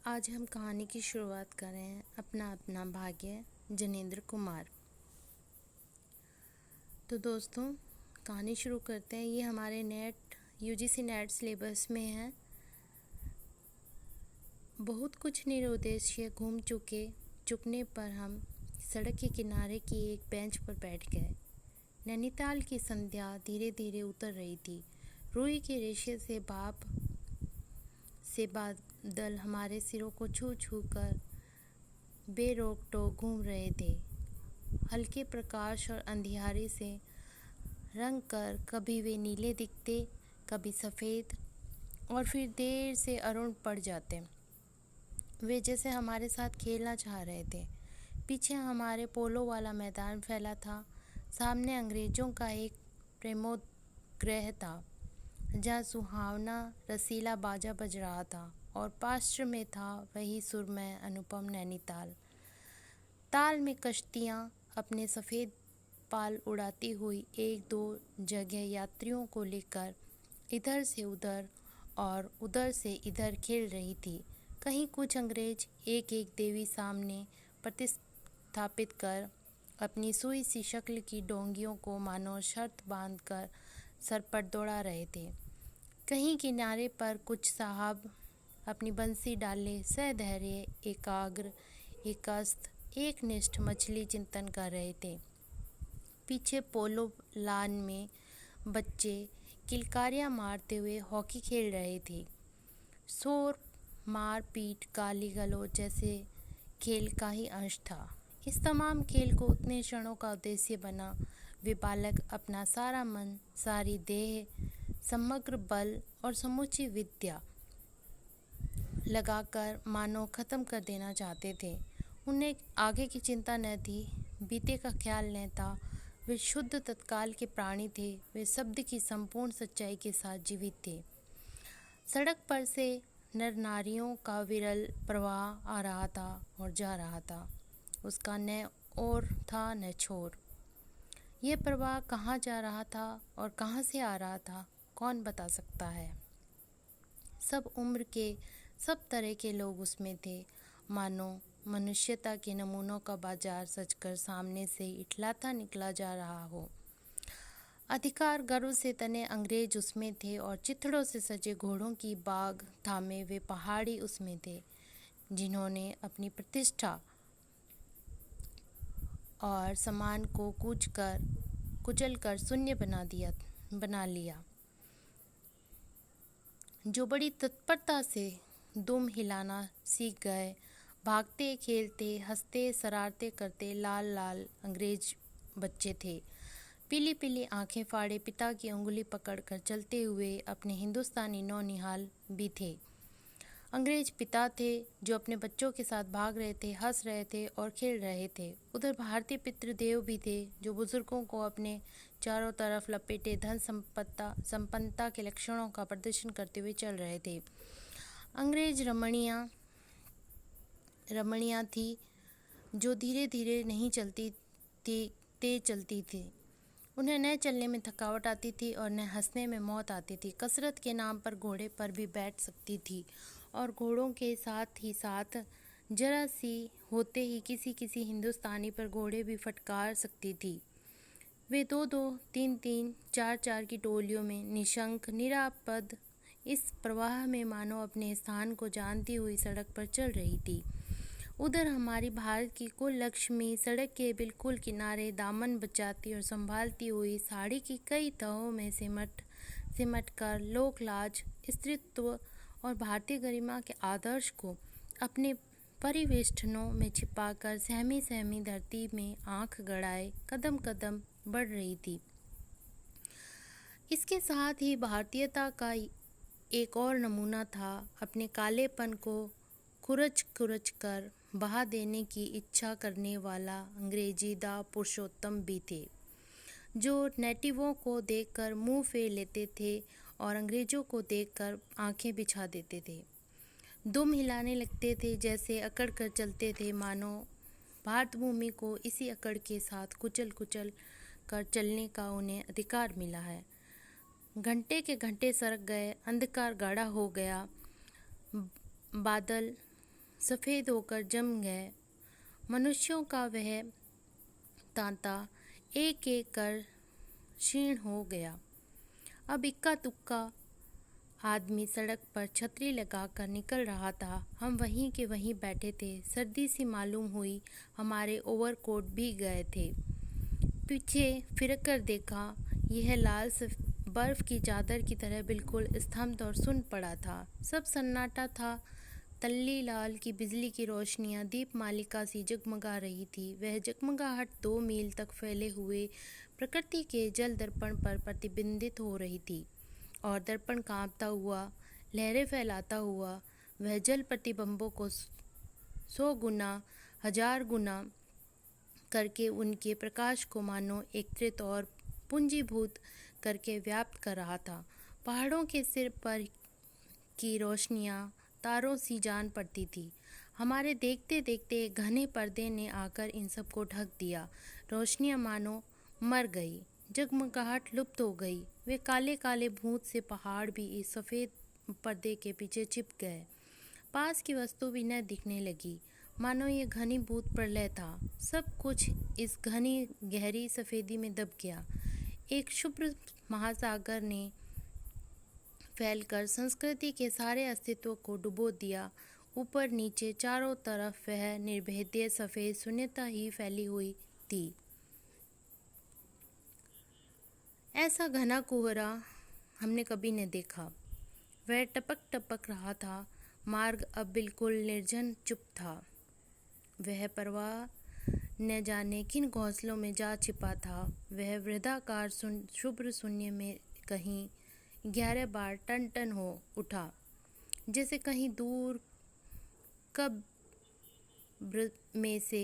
आज हम कहानी की शुरुआत कर रहे हैं। अपना अपना भाग्य, जनेंद्र कुमार। तो दोस्तों, कहानी शुरू करते हैं। ये हमारे यूजीसी नेट सिलेबस में है। बहुत कुछ निरुद्देश्य घूम चुकने पर हम सड़क के किनारे की एक बेंच पर बैठ गए। नैनीताल की संध्या धीरे धीरे उतर रही थी। रुई के रेशे से बादल हमारे सिरों को छू छू कर बेरोक टोक घूम रहे थे। हल्के प्रकाश और अंधियारे से रंग कर कभी वे नीले दिखते, कभी सफ़ेद, और फिर देर से अरुण पड़ जाते। वे जैसे हमारे साथ खेलना चाह रहे थे। पीछे हमारे पोलो वाला मैदान फैला था। सामने अंग्रेज़ों का एक प्रेमोद्ग्रह था, जहाँ सुहावना रसीला बाजा बज रहा था, और पार्श्व में था वही सुरमय अनुपम नैनीताल। ताल में कश्तियाँ अपने सफ़ेद पाल उड़ाती हुई एक दो जगह यात्रियों को लेकर इधर से उधर और उधर से इधर खेल रही थी। कहीं कुछ अंग्रेज एक एक देवी सामने प्रतिस्थापित कर अपनी सुई सी शक्ल की डोंगियों को मानो शर्त बांधकर सर पर दौड़ा रहे थे। कहीं किनारे पर कुछ साहब अपनी बंसी डाले सधैर्य, एकाग्र, एकस्थ, एकनिष्ठ मछली चिंतन कर रहे थे। पीछे पोलो लान में बच्चे किलकारियाँ मारते हुए हॉकी खेल रहे थे। शोर, मार पीट, गाली गलौज जैसे खेल का ही अंश था। इस तमाम खेल को उतने क्षणों का उद्देश्य बना। वे बालक अपना सारा मन, सारी देह, समग्र बल और समूची विद्या लगाकर मानो ख़त्म कर देना चाहते थे। उन्हें आगे की चिंता न थी, बीते का ख्याल न था। वे शुद्ध तत्काल के प्राणी थे। वे शब्द की संपूर्ण सच्चाई के साथ जीवित थे। सड़क पर से नर नारियों का विरल प्रवाह आ रहा था और जा रहा था। उसका न ओर था न छोर। यह प्रवाह कहाँ जा रहा था और कहाँ से आ रहा था, कौन बता सकता है। सब उम्र के, सब तरह के लोग उसमें थे। मानो मनुष्यता के नमूनों का बाजार सजकर सामने से इठलाता निकला जा रहा हो। अधिकार गर्व से तने अंग्रेज उसमें थे, और चिथड़ों से सजे घोड़ों की बाग थामे वे पहाड़ी उसमें थे, जिन्होंने अपनी प्रतिष्ठा और सम्मान को कुचल कर शून्य बना लिया। जो बड़ी तत्परता से दुम हिलाना सीख गए, भागते, खेलते, हंसते, शरारते करते लाल लाल अंग्रेज बच्चे थे। पीली पीली आंखें फाड़े पिता की उंगली पकड़कर चलते हुए अपने हिंदुस्तानी नौनिहाल भी थे। अंग्रेज पिता थे जो अपने बच्चों के साथ भाग रहे थे, हंस रहे थे और खेल रहे थे। उधर भारतीय पितृदेव भी थे, जो बुजुर्गों को अपने चारों तरफ लपेटे धन संपन्नता के लक्षणों का प्रदर्शन करते हुए चल रहे थे। अंग्रेज रमणियाँ थी, जो धीरे धीरे नहीं चलती थी, तेज चलती थी। उन्हें न चलने में थकावट आती थी और न हंसने में मौत आती थी। कसरत के नाम पर घोड़े पर भी बैठ सकती थी, और घोड़ों के साथ ही साथ जरा सी होते ही किसी हिंदुस्तानी पर घोड़े भी फटकार सकती थी। वे दो दो, तीन तीन, चार चार की टोलियों में निशंक, निरापद इस प्रवाह में मानो अपने स्थान को जानती हुई सड़क पर चल रही थी। उधर हमारी भारत की कुल लक्ष्मी सड़क के बिल्कुल किनारे दामन बचाती और संभालती हुई साड़ी की कई तहों में सिमट कर लोक लाज, स्त्रीत्व और भारतीय गरिमा के आदर्श को अपने परिवेष्टनों में छिपाकर सहमी सहमी धरती में आंख गड़ाए कदम कदम बढ़ रही थी। इसके साथ ही भारतीयता का एक और नमूना था। अपने कालेपन को खुरच कर बहा देने की इच्छा करने वाला अंग्रेजी दा पुरुषोत्तम भी थे, जो नेटिवों को देखकर मुंह फेर लेते थे और अंग्रेजों को देखकर आंखें बिछा देते थे। दुम हिलाने लगते थे, जैसे अकड़ कर चलते थे, मानो भारत भूमि को इसी अकड़ के साथ कुचल कर चलने का उन्हें अधिकार मिला है। घंटे के घंटे सरक गए, अंधकार गाढ़ा हो गया, बादल सफ़ेद होकर जम गए। मनुष्यों का वह तांता एक एक कर क्षीण हो गया। अब इक्का तुक्का आदमी सड़क पर छतरी लगाकर निकल रहा था। हम वहीं के वहीं बैठे थे। सर्दी सी मालूम हुई। हमारे ओवरकोट भीग गए थे। पीछे फिर कर देखा, यह लाल बर्फ की चादर की तरह बिल्कुल स्तब्ध और सुन पड़ा था। सब सन्नाटा था। तल्ली लाल की बिजली की रोशनियां दीप मालिका सी जगमगा रही थी। वह जगमगाहट 2 मील तक फैले हुए प्रकृति के जल दर्पण पर प्रतिबिंबित हो रही थी, और दर्पण कांपता हुआ, लहरें फैलाता हुआ, वह जल प्रतिबिंबों को 100 गुना, 1000 गुना करके उनके प्रकाश को मानो एकत्रित और पूंजीभूत करके व्याप्त कर रहा था। पहाड़ों के सिर पर की रोशनियां तारों सी जान पड़ती थी। हमारे देखते देखते एक घने पर्दे ने आकर इन सबको ढक दिया। रोशनियां मानो मर गई, जगमगाहट लुप्त हो गई। वे काले काले भूत से पहाड़ भी इस सफ़ेद पर्दे के पीछे छिप गए। पास की वस्तु भी न दिखने लगी, मानो ये घनीभूत प्रलय था। सब कुछ इस घनी गहरी सफ़ेदी में दब गया। एक शुभ्र महासागर ने फैलकर संस्कृति के सारे अस्तित्व को डुबो दिया। ऊपर नीचे चारों तरफ वह निर्भेद्य सफ़ेद शून्यता ही फैली हुई थी। ऐसा घना कोहरा हमने कभी न देखा। वह टपक टपक रहा था। मार्ग अब बिल्कुल निर्जन चुप था। वह परवाह न जाने किन घोंसलों में जा छिपा था। वह वृद्धाकार शुभ्र शून्य में कहीं 11 बार टन टन हो उठा, जैसे कहीं दूर कब्र में से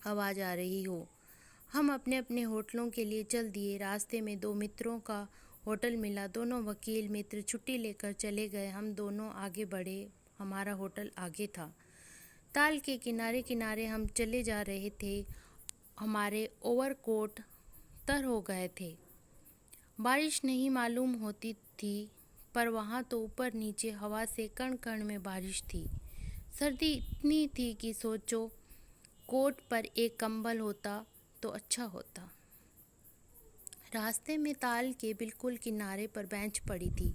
आवाज़ आ रही हो। हम अपने अपने होटलों के लिए चल दिए। रास्ते में 2 मित्रों का होटल मिला। दोनों वकील मित्र छुट्टी लेकर चले गए। हम दोनों आगे बढ़े। हमारा होटल आगे था। ताल के किनारे किनारे हम चले जा रहे थे। हमारे ओवरकोट तर हो गए थे। बारिश नहीं मालूम होती थी, पर वहाँ तो ऊपर नीचे हवा से कण कण में बारिश थी। सर्दी इतनी थी कि सोचो, कोट पर एक कंबल होता तो अच्छा होता। रास्ते में ताल के बिल्कुल किनारे पर बेंच पड़ी थी।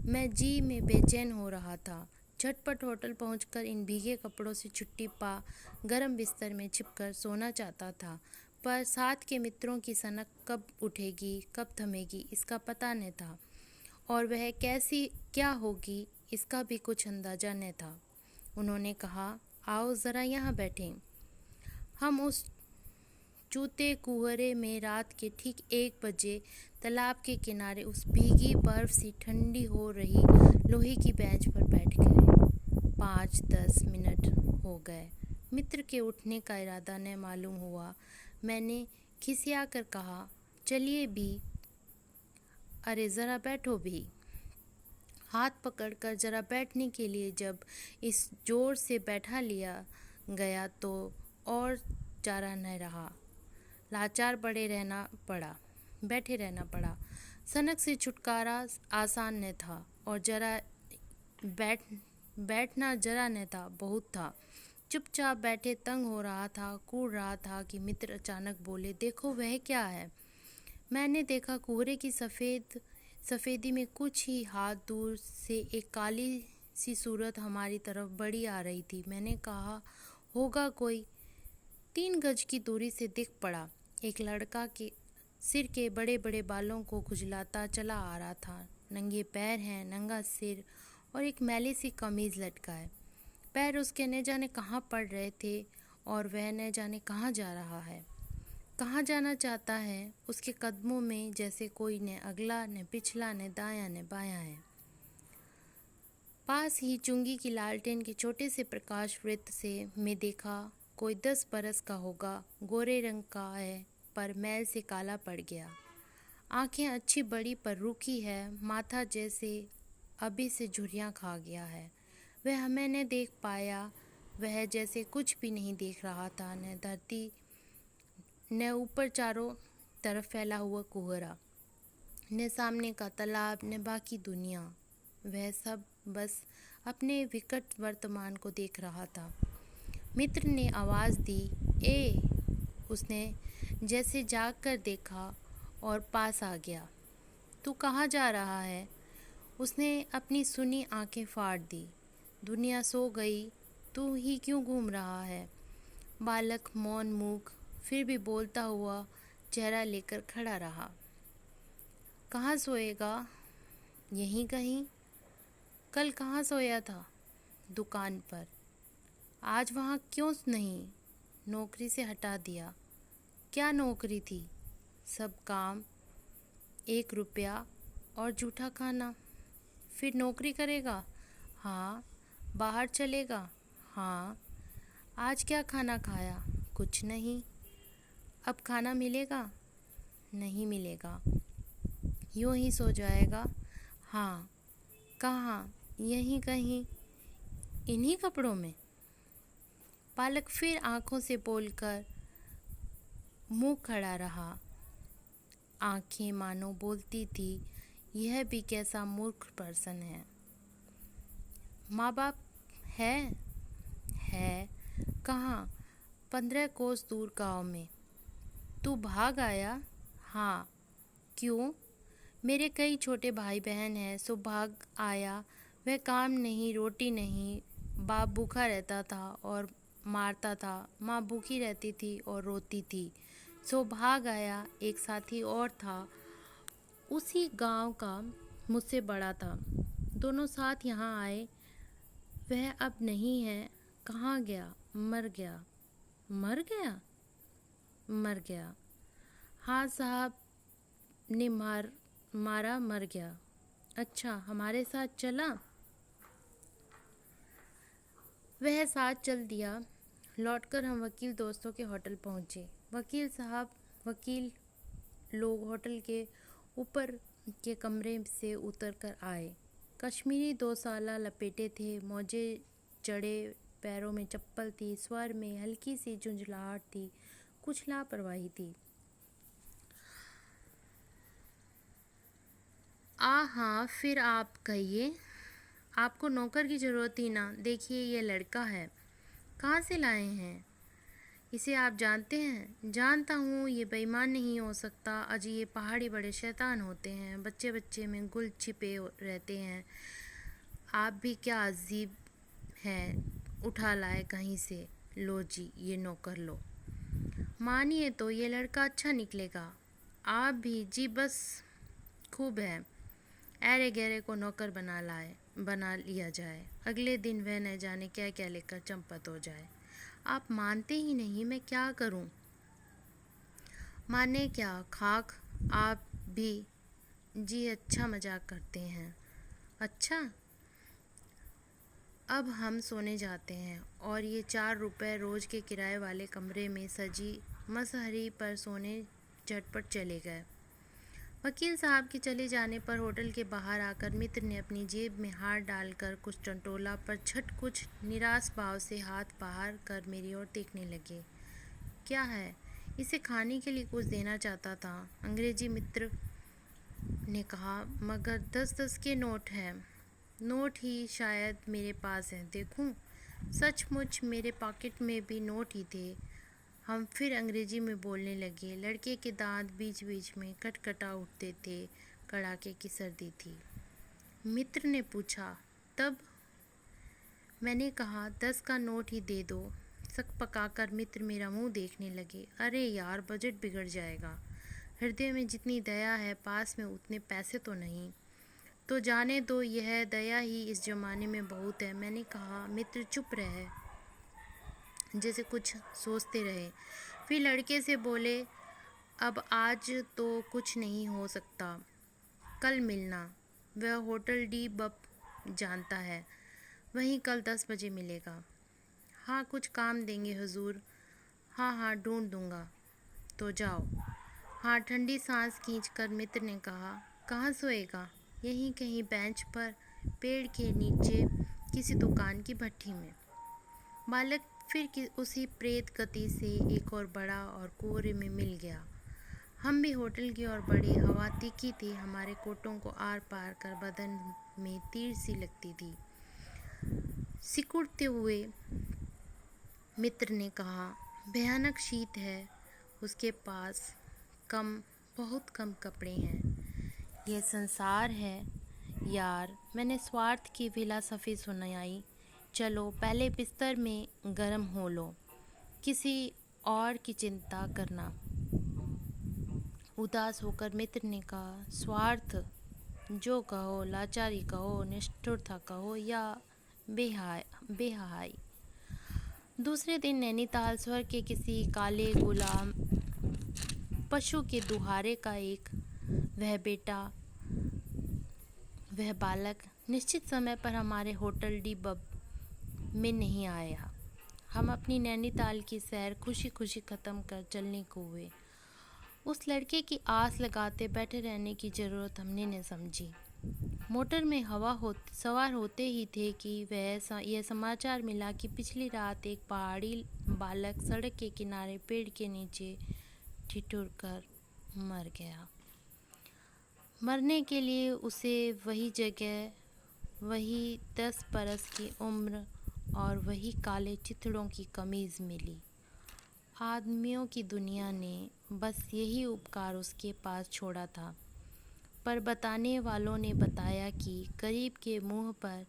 मैं जी में बेचैन हो रहा था। झटपट होटल पहुंचकर इन भीगे कपड़ों से छुट्टी पा गर्म बिस्तर में छिपकर सोना चाहता था, पर साथ के मित्रों की सनक कब उठेगी, कब थमेगी, इसका पता न था, और वह कैसी क्या होगी, इसका भी कुछ अंदाजा न था। उन्होंने कहा, आओ ज़रा यहाँ बैठें। हम उस चूते कुहरे में रात के ठीक 1 बजे तालाब के किनारे उस भीगी बर्फ सी ठंडी हो रही लोहे की बेंच पर बैठ गए। 5-10 मिनट हो गए। मित्र के उठने का इरादा न मालूम हुआ। मैंने खिसिया कर कहा, चलिए भी, अरे ज़रा बैठो भी। हाथ पकड़कर ज़रा बैठने के लिए जब इस जोर से बैठा लिया गया तो और चारा न रहा। लाचार बैठे रहना पड़ा। सनक से छुटकारा आसान न था, और जरा बैठना जरा न था, बहुत था। चुपचाप बैठे तंग हो रहा था, कूद रहा था कि मित्र अचानक बोले, देखो वह क्या है। मैंने देखा, कोहरे की सफ़ेदी में कुछ ही हाथ दूर से एक काली सी सूरत हमारी तरफ बढ़ी आ रही थी। मैंने कहा, होगा कोई। 3 गज की दूरी से दिख पड़ा। एक लड़का के सिर के बड़े बड़े बालों को खुजलाता चला आ रहा था। नंगे पैर हैं, नंगा सिर, और एक मैली सी कमीज़ लटका है। पैर उसके न जाने कहाँ पड़ रहे थे, और वह न जाने कहाँ जा रहा है, कहाँ जाना चाहता है। उसके कदमों में जैसे कोई न अगला, न पिछला, न दायां, न बायां है। पास ही चुंगी की लालटेन के छोटे से प्रकाश वृत्त से मैं देखा, कोई 10 बरस का होगा। गोरे रंग का है, पर मैल से काला पड़ गया। आंखें अच्छी बड़ी पर रूखी है। माथा जैसे अभी से झुर्रियाँ खा गया है। वह हमें न देख पाया। वह जैसे कुछ भी नहीं देख रहा था, न धरती, न ऊपर चारों तरफ फैला हुआ कोहरा, न सामने का तालाब, न बाकी दुनिया। वह सब बस अपने विकट वर्तमान को देख रहा था। मित्र ने आवाज़ दी, ए। उसने जैसे जाग कर देखा और पास आ गया। तू कहाँ जा रहा है? उसने अपनी सुनी आंखें फाड़ दी। दुनिया सो गई, तू ही क्यों घूम रहा है? बालक मौन मूक फिर भी बोलता हुआ चेहरा लेकर खड़ा रहा। कहाँ सोएगा? यहीं कहीं। कल कहाँ सोया था? दुकान पर। आज वहाँ क्यों नहीं? नौकरी से हटा दिया। क्या नौकरी थी? सब काम, 1 रुपया और जूठा खाना। फिर नौकरी करेगा? हाँ। बाहर चलेगा? हाँ। आज क्या खाना खाया? कुछ नहीं। अब खाना मिलेगा? नहीं मिलेगा। यूं ही सो जाएगा? हाँ। कहाँ? यहीं कहीं। इन्हीं कपड़ों में? बालक फिर आंखों से बोलकर मुंह खड़ा रहा। आंखें मानो बोलती थी, यह भी कैसा मूर्ख पर्सन है। माँ बाप है? है। कहाँ? 15 कोस दूर गांव में। तू भाग आया? हाँ। क्यों? मेरे कई छोटे भाई बहन हैं, सो भाग आया। वह काम नहीं, रोटी नहीं। बाप भूखा रहता था और मारता था, माँ भूखी रहती थी और रोती थी, सो भाग आया। एक साथी और था, उसी गांव का, मुझसे बड़ा था। दोनों साथ यहाँ आए। वह अब नहीं है। कहाँ गया? मर गया। मर गया? मर गया। हाँ साहब ने मारा, मर गया। अच्छा, हमारे साथ चला? वह साथ चल दिया। लौटकर हम वकील दोस्तों के होटल पहुँचे। वकील लोग होटल के ऊपर के कमरे से उतर कर आए। कश्मीरी 2 साला लपेटे थे, मोजे चढ़े, पैरों में चप्पल थी, स्वर में हल्की सी झुंझलाहट थी, कुछ लापरवाही थी। हाँ, फिर आप कहिए। आपको नौकर की ज़रूरत ही ना। देखिए ये लड़का है। कहाँ से लाए हैं? इसे आप जानते हैं? जानता हूँ, ये बेईमान नहीं हो सकता। अजी ये पहाड़ी बड़े शैतान होते हैं, बच्चे बच्चे में गुल छिपे रहते हैं। आप भी क्या अजीब हैं, उठा लाए कहीं से। लो जी, ये नौकर लो। मानिए तो ये लड़का अच्छा निकलेगा। आप भी जी, बस खूब है। ऐरे गहरे को नौकर बना लिया जाए। अगले दिन वह न जाने क्या क्या लेकर चंपत हो जाए। आप मानते ही नहीं, मैं क्या करूं? माने क्या, खाक। आप भी जी, अच्छा मजाक करते हैं। अच्छा, अब हम सोने जाते हैं और ये 4 रुपए रोज के किराए वाले कमरे में सजी मसहरी पर सोने झटपट चले गए। वकील साहब के चले जाने पर होटल के बाहर आकर मित्र ने अपनी जेब में हाथ डालकर कुछ टंटोला, पर झट कुछ निराश भाव से हाथ बाहर कर मेरी ओर देखने लगे। क्या है? इसे खाने के लिए कुछ देना चाहता था, अंग्रेजी मित्र ने कहा, मगर 10-10 के नोट हैं। नोट ही शायद मेरे पास हैं, देखूं? सचमुच मेरे पॉकेट में भी नोट ही थे। हम फिर अंग्रेजी में बोलने लगे। लड़के के दांत बीच बीच में कटकटा उठते थे, कड़ाके की सर्दी थी। मित्र ने पूछा, तब? मैंने कहा, 10 का नोट ही दे दो। सक पकाकर मित्र मेरा मुंह देखने लगे। अरे यार, बजट बिगड़ जाएगा। हृदय में जितनी दया है, पास में उतने पैसे तो नहीं। तो जाने दो, यह दया ही इस जमाने में बहुत है। मैंने कहा। मित्र चुप रहे, जैसे कुछ सोचते रहे। फिर लड़के से बोले, अब आज तो कुछ नहीं हो सकता, कल मिलना। वह होटल डी बप जानता है, वहीं कल 10 बजे मिलेगा। हाँ, कुछ काम देंगे हुजूर। हाँ, ढूंढ दूंगा। तो जाओ। हाँ, ठंडी सांस खींचकर मित्र ने कहा, कहाँ सोएगा? यहीं कहीं बेंच पर, पेड़ के नीचे, किसी दुकान की भट्ठी में। बालक फिर उसी प्रेत गति से एक और बड़ा और कोहरे में मिल गया। हम भी होटल की ओर बढ़े। हवा तीखी थी, हमारे कोटों को आर पार कर बदन में तीर सी लगती थी। सिकुड़ते हुए मित्र ने कहा, भयानक शीत है, उसके पास बहुत कम कपड़े हैं। यह संसार है यार, मैंने स्वार्थ की फिलॉसफी सुनाई। चलो पहले बिस्तर में गर्म हो लो, किसी और की चिंता करना। उदास होकर मित्र ने कहा, स्वार्थ जो कहो, लाचारी कहो, निष्ठुरता कहो या बेहयाई। दूसरे दिन नैनीताल स्वर्ग के किसी काले गुलाम पशु के दुहारे का एक वह बालक निश्चित समय पर हमारे होटल डी बब में नहीं आया। हम अपनी नैनीताल की सैर खुशी खुशी ख़त्म कर चलने को हुए। उस लड़के की आस लगाते बैठे रहने की ज़रूरत हमने न समझी। मोटर में सवार होते ही थे कि यह समाचार मिला कि पिछली रात एक पहाड़ी बालक सड़क के किनारे पेड़ के नीचे ठिठुर कर मर गया। मरने के लिए उसे वही जगह, वही 10 बरस की उम्र और वही काले चिथड़ों की कमीज़ मिली। आदमियों की दुनिया ने बस यही उपकार उसके पास छोड़ा था, पर बताने वालों ने बताया कि गरीब के मुंह पर,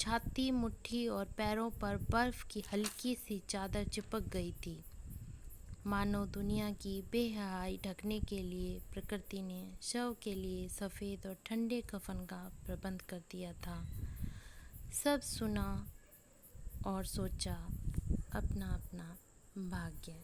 छाती, मुट्ठी और पैरों पर बर्फ़ की हल्की सी चादर चिपक गई थी। मानव दुनिया की बेहयाई ढकने के लिए प्रकृति ने शव के लिए सफ़ेद और ठंडे कफन का प्रबंध कर दिया था। सब सुना और सोचा, अपना अपना भाग्य।